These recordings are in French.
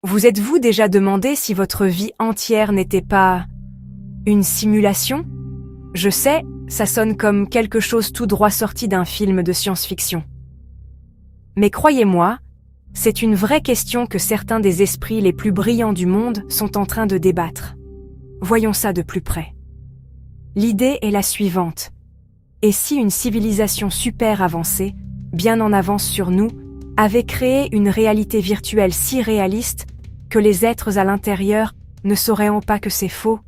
Vous êtes-vous déjà demandé si votre vie entière n'était pas une simulation? Je sais, ça sonne comme quelque chose tout droit sorti d'un film de science-fiction. Mais croyez-moi, c'est une vraie question que certains des esprits les plus brillants du monde sont en train de débattre. Voyons ça de plus près. L'idée est la suivante. Et si une civilisation super avancée, bien en avance sur nous, avait créé une réalité virtuelle si réaliste que les êtres à l'intérieur ne sauraient pas que c'est faux?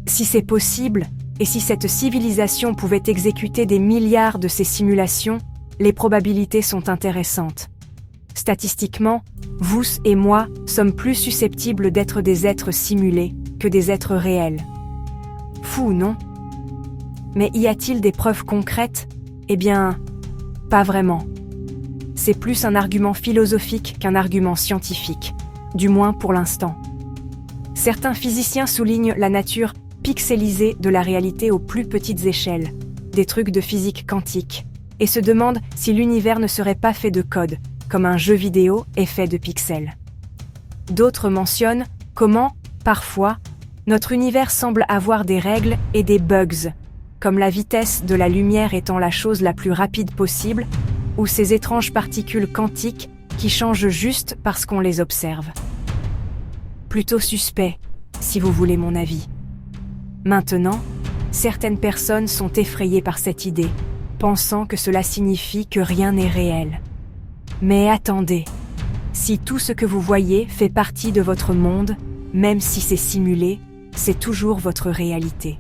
Si c'est possible, et si cette civilisation pouvait exécuter des milliards de ces simulations, les probabilités sont intéressantes. Statistiquement, vous et moi sommes plus susceptibles d'être des êtres simulés que des êtres réels. Fou, non? Mais y a-t-il des preuves concrètes? Eh bien, pas vraiment. C'est plus un argument philosophique qu'un argument scientifique, du moins pour l'instant. Certains physiciens soulignent la nature pixelisée de la réalité aux plus petites échelles, des trucs de physique quantique, et se demandent si l'univers ne serait pas fait de code, comme un jeu vidéo est fait de pixels. D'autres mentionnent comment, parfois, notre univers semble avoir des règles et des bugs, comme la vitesse de la lumière étant la chose la plus rapide possible, ou ces étranges particules quantiques qui changent juste parce qu'on les observe. Plutôt suspect, si vous voulez mon avis. Maintenant, certaines personnes sont effrayées par cette idée, pensant que cela signifie que rien n'est réel. Mais attendez, si tout ce que vous voyez fait partie de votre monde, même si c'est simulé, c'est toujours votre réalité.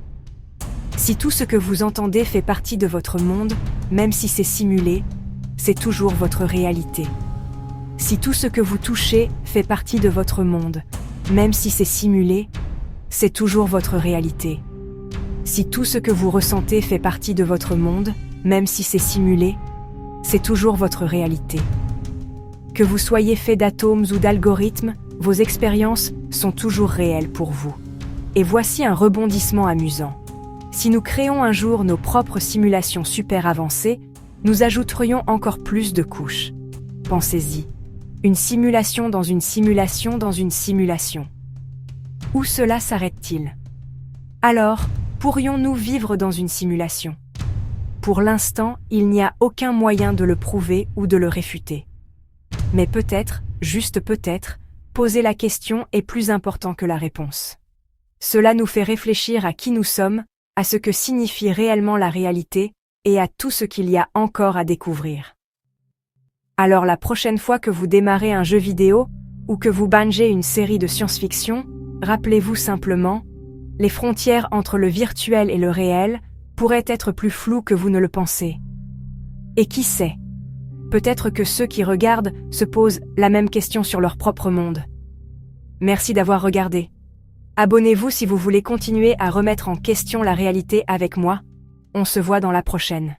Si tout ce que vous entendez fait partie de votre monde, même si c'est simulé, c'est toujours votre réalité. Si tout ce que vous touchez fait partie de votre monde, même si c'est simulé, c'est toujours votre réalité. Si tout ce que vous ressentez fait partie de votre monde, même si c'est simulé, c'est toujours votre réalité. Que vous soyez fait d'atomes ou d'algorithmes, vos expériences sont toujours réelles pour vous. Et voici un rebondissement amusant. Si nous créons un jour nos propres simulations super avancées, nous ajouterions encore plus de couches. Pensez-y. Une simulation dans une simulation dans une simulation. Où cela s'arrête-t-il? Alors, pourrions-nous vivre dans une simulation? Pour l'instant, il n'y a aucun moyen de le prouver ou de le réfuter. Mais peut-être, juste peut-être, poser la question est plus important que la réponse. Cela nous fait réfléchir à qui nous sommes, à ce que signifie réellement la réalité, et à tout ce qu'il y a encore à découvrir. Alors la prochaine fois que vous démarrez un jeu vidéo, ou que vous bingez une série de science-fiction, rappelez-vous simplement, les frontières entre le virtuel et le réel pourraient être plus floues que vous ne le pensez. Et qui sait? Peut-être que ceux qui regardent se posent la même question sur leur propre monde. Merci d'avoir regardé. Abonnez-vous si vous voulez continuer à remettre en question la réalité avec moi. On se voit dans la prochaine.